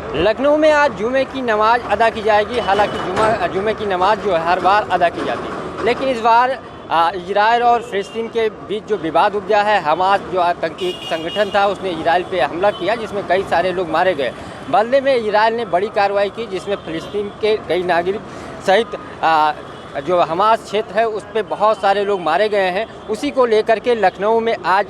लखनऊ में आज जुमे की नमाज अदा की जाएगी। हालांकि जुमे की नमाज जो है हर बार अदा की जाती है, लेकिन इस बार इजराइल और फ़लस्तीन के बीच जो विवाद उपजा है, हमास जो आतंकी संगठन था उसने इजराइल पे हमला किया जिसमें कई सारे लोग मारे गए। बदले में इजराइल ने बड़ी कार्रवाई की जिसमें फ़लस्तीन के कई नागरिक सहित जो हमास क्षेत्र है उस पर बहुत सारे लोग मारे गए हैं। उसी को लेकर के लखनऊ में आज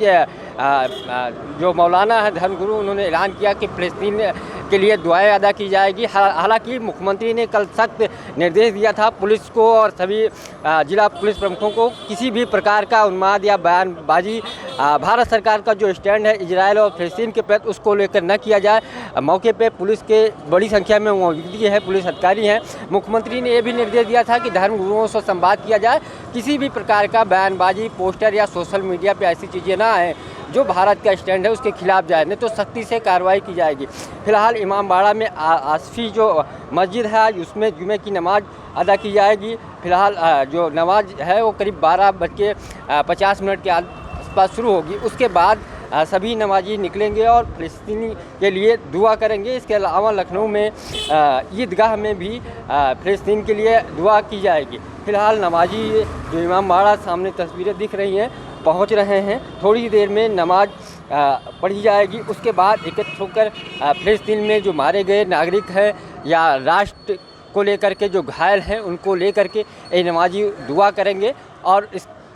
जो मौलाना है धर्मगुरु, उन्होंने ऐलान किया कि फ़लस्तीन के लिए दुआएं अदा की जाएगी। हालांकि मुख्यमंत्री ने कल सख्त निर्देश दिया था पुलिस को और सभी जिला पुलिस प्रमुखों को किसी भी प्रकार का उन्माद या बयानबाजी भारत सरकार का जो स्टैंड है इजराइल और फ़लस्तीन के प्रति उसको लेकर न किया जाए। मौके पे पुलिस के बड़ी संख्या में मौजूदगी है, पुलिस अधिकारी हैं। मुख्यमंत्री ने यह भी निर्देश दिया था कि धर्मगुरुओं से संवाद किया जाए, किसी भी प्रकार का बयानबाजी पोस्टर या सोशल मीडिया पे ऐसी चीज़ें ना आएँ जो भारत का स्टैंड है उसके खिलाफ जाए, नहीं तो सख्ती से कार्रवाई की जाएगी। फिलहाल इमामबाड़ा में आसफ़ी जो मस्जिद है आज उसमें जुमे की नमाज अदा की जाएगी। फिलहाल जो नमाज है वो करीब 12:50 के आसपास शुरू होगी। उसके बाद सभी नमाजी निकलेंगे और फ़लस्तीनी के लिए दुआ करेंगे। इसके अलावा लखनऊ में ईदगाह में भी फ़लस्तीन के लिए दुआ की जाएगी। फ़िलहाल नमाजी जो इमामबाड़ा सामने तस्वीरें दिख रही हैं पहुंच रहे हैं। थोड़ी देर में नमाज पढ़ी जाएगी। उसके बाद एकत्र होकर फ़लस्तीन में जो मारे गए नागरिक हैं या राष्ट्र को लेकर के जो घायल हैं उनको लेकर के ये नमाजी दुआ करेंगे। और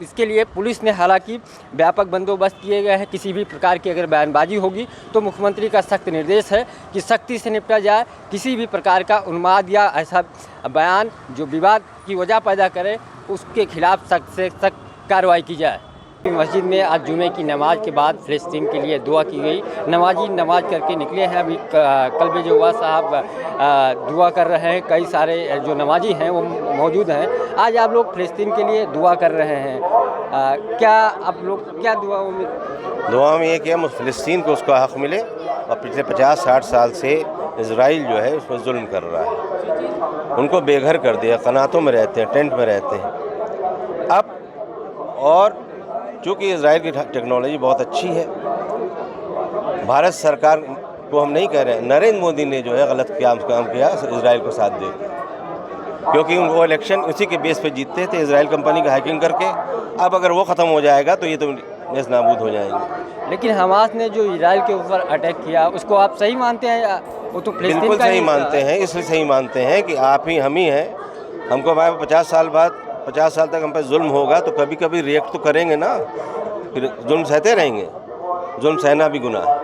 इसके लिए पुलिस ने हालांकि व्यापक बंदोबस्त किए गए हैं। किसी भी प्रकार की अगर बयानबाजी होगी तो मुख्यमंत्री का सख्त निर्देश है कि सख्ती से निपटा जाए। किसी भी प्रकार का उन्माद या ऐसा बयान जो विवाद की वजह पैदा करे उसके खिलाफ सख्त से सख्त कार्रवाई की जाए। मस्जिद में आज जुमे की नमाज के बाद फ़लस्तीन के लिए दुआ की गई। नमाजी नमाज करके निकले हैं। अभी कल्बे जवा साहब दुआ कर रहे हैं। कई सारे जो नमाजी हैं वो मौजूद हैं। आज आप लोग फ़लस्तीन के लिए दुआ कर रहे हैं, क्या आप लोग क्या दुआ में ये कि हम फ़लस्तीन को उसका हक़ मिले और पिछले 50-60 साल से इजराइल जो है उस पर जुल्म कर रहा है, उनको बेघर कर दिया, कनातों में रहते हैं, टेंट में रहते हैं। अब और चूँकि इजराइल की टेक्नोलॉजी बहुत अच्छी है, भारत सरकार को हम नहीं कह रहे हैं, नरेंद्र मोदी ने जो है गलत काम किया इजराइल को साथ दे, क्योंकि वो इलेक्शन उसी के बेस पे जीतते थे इजराइल कंपनी का हैकिंग करके। अब अगर वो ख़त्म हो जाएगा तो ये तो नेस नाबूद हो जाएंगे। लेकिन हमास ने जो इजराइल के ऊपर अटैक किया उसको आप सही मानते हैं? वो तो बिल्कुल सही मानते हैं। इसलिए सही मानते हैं कि आप ही हम ही हैं। हमको भाई 50 साल तक हम पे जुल्म होगा तो कभी कभी रिएक्ट तो करेंगे ना, फिर जुल्म सहते रहेंगे। जुल्म सहना भी गुनाह है।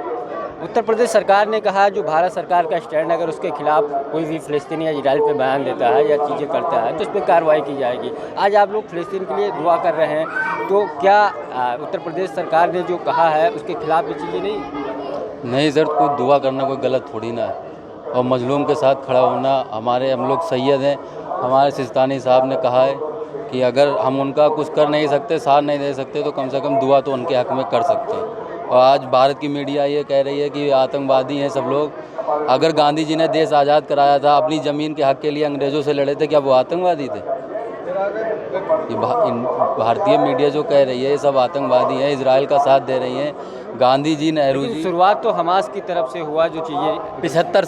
उत्तर प्रदेश सरकार ने कहा जो भारत सरकार का स्टैंड अगर उसके खिलाफ कोई भी फ़लस्तीनी या इजराइल पे बयान देता है या चीज़ें करता है तो उस पर कार्रवाई की जाएगी। आज आप लोग फ़लस्तीन के लिए दुआ कर रहे हैं, तो क्या उत्तर प्रदेश सरकार ने जो कहा है उसके खिलाफ ये चीज़ें नहीं सर, कोई दुआ करना कोई गलत थोड़ी ना है। और मजलूम के साथ खड़ा होना, हम लोग सैयद हैं। हमारे सिस्तानी साहब ने कहा है कि अगर हम उनका कुछ कर नहीं सकते, साथ नहीं दे सकते, तो कम से कम दुआ तो उनके हक़ में कर सकते हैं। और आज भारत की मीडिया ये कह रही है कि आतंकवादी हैं सब लोग। अगर गांधी जी ने देश आज़ाद कराया था, अपनी ज़मीन के हक़ के लिए अंग्रेज़ों से लड़े थे, क्या वो आतंकवादी थे? ये भारतीय मीडिया जो कह रही है ये सब आतंकवादी हैं, इजराइल का साथ दे रही हैं। गांधी जी, नेहरू जी, शुरुआत तो हमास की तरफ से हुआ जो चीज़ें 75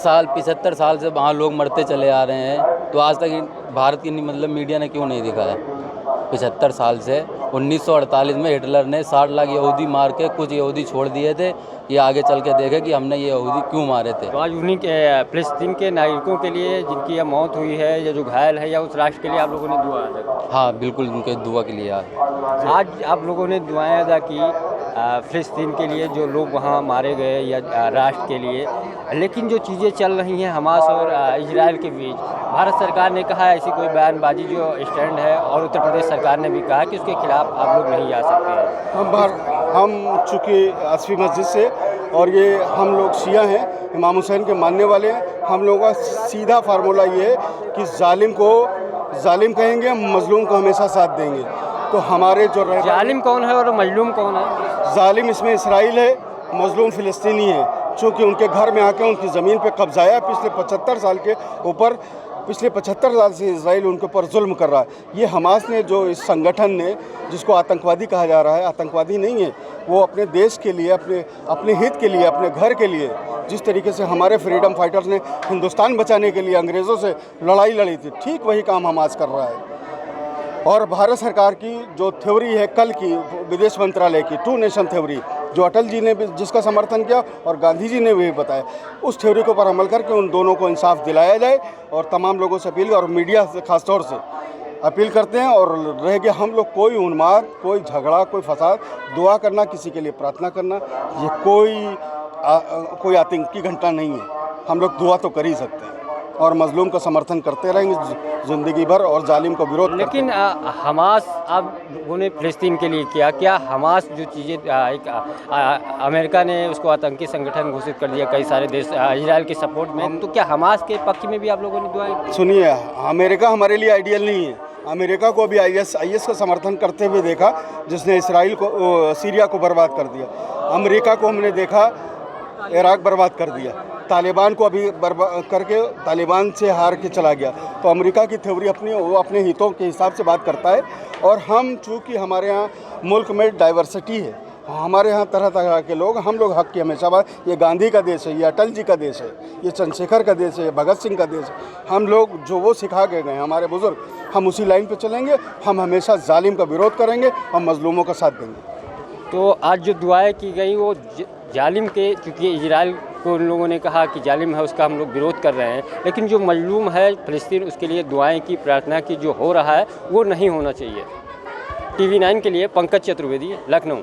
साल से वहाँ लोग मरते चले आ रहे हैं, तो आज तक भारत की मतलब मीडिया ने क्यों नहीं दिखाया? 75 साल से 1948 में हिटलर ने 60 लाख यहूदी मार के कुछ यहूदी छोड़ दिए थे। ये आगे चल के देखे कि हमने ये यहूदी क्यों मारे थे। तो आज उन्हीं के फ़लस्तीन के नागरिकों के लिए जिनकी यह मौत हुई है या जो घायल है या उस राष्ट्र के लिए आप लोगों ने दुआ अदा की? हाँ बिल्कुल, उनके दुआ के लिए आज आप लोगों ने दुआएं अदा की फ़लस्तीन के लिए जो लोग वहाँ मारे गए या राष्ट्र के लिए। लेकिन जो चीज़ें चल रही हैं हमास और इजराइल के बीच, भारत सरकार ने कहा ऐसी कोई बयानबाजी जो स्टैंड है, और उत्तर प्रदेश सरकार ने भी कहा कि उसके खिलाफ आप लोग नहीं जा सकते हैं। हम चूँकि आसफ़ी मस्जिद से और ये हम लोग शिया हैं, इमाम हुसैन के मानने वाले हैं। हम लोगों का सीधा फार्मूला ये है कि जालिम को जालिम कहेंगे, मजलूम को हमेशा साथ देंगे। तो हमारे जो जालिम कौन है और मजलूम कौन है? जालिम इसमें इसराइल है, मजलूम फ़लस्तीनी है, चूँकि उनके घर में आके उनकी ज़मीन पे कब्ज़ाया पिछले 75 साल के ऊपर। पिछले 75 साल से इजराइल उनके ऊपर जुल्म कर रहा है। ये हमास ने, जो इस संगठन ने, जिसको आतंकवादी कहा जा रहा है, आतंकवादी नहीं है। वो अपने देश के लिए, अपने हित के लिए, अपने घर के लिए, जिस तरीके से हमारे फ्रीडम फाइटर्स ने हिंदुस्तान बचाने के लिए अंग्रेज़ों से लड़ाई लड़ी थी, ठीक वही काम हमास कर रहा है। और भारत सरकार की जो थ्योरी है कल की विदेश मंत्रालय की, 2 नेशन थ्योरी, जो अटल जी ने भी जिसका समर्थन किया और गांधी जी ने भी बताया, उस थ्योरी के ऊपर अमल करके उन दोनों को इंसाफ दिलाया जाए। और तमाम लोगों से अपील, और मीडिया से खास तौर से अपील करते हैं। और रह गया हम लोग कोई उन्माद, कोई झगड़ा, कोई फसाद, दुआ करना, किसी के लिए प्रार्थना करना, ये कोई आतंकी घटना नहीं है। हम लोग दुआ तो कर ही सकते हैं और मजलूम का समर्थन करते रहेंगे ज़िंदगी भर और जालिम का विरोध। लेकिन हमास आप लोगों ने फ़लस्तीन के लिए किया, क्या हमास जो चीज़ें अमेरिका ने उसको आतंकी संगठन घोषित कर दिया कई सारे देश इजराइल के सपोर्ट में, तो क्या हमास के पक्ष में भी आप लोगों ने दुआएं? सुनिए, अमेरिका हमारे लिए आइडियल नहीं है। अमेरिका को भी IS का समर्थन करते हुए देखा, जिसने इसराइल को, सीरिया को बर्बाद कर दिया। अमेरिका को हमने देखा इराक बर्बाद कर दिया। तालिबान को अभी बर्बाद करके तालिबान से हार के चला गया। तो अमेरिका की थ्योरी वो अपने हितों के हिसाब से बात करता है। और हम, चूँकि हमारे यहाँ मुल्क में डाइवर्सिटी है, हमारे यहाँ तरह तरह के लोग, हम लोग हक की हमेशा बात, ये गांधी का देश है, ये अटल जी का देश है, ये चंद्रशेखर का देश है, ये भगत सिंह का देश है। हम लोग जो वो सिखा के गए हमारे बुज़ुर्ग, हम उसी लाइन पे चलेंगे। हम हमेशा जालिम का विरोध करेंगे और मजलूमों का साथ देंगे। तो आज जो दुआएं की गई वो जालिम के, क्योंकि इजराइल को उन लोगों ने कहा कि जालिम है, उसका हम लोग विरोध कर रहे हैं, लेकिन जो मजलूम है फ़लस्तीन, उसके लिए दुआएं की, प्रार्थना की जो हो रहा है वो नहीं होना चाहिए। TV9 के लिए पंकज चतुर्वेदी, लखनऊ।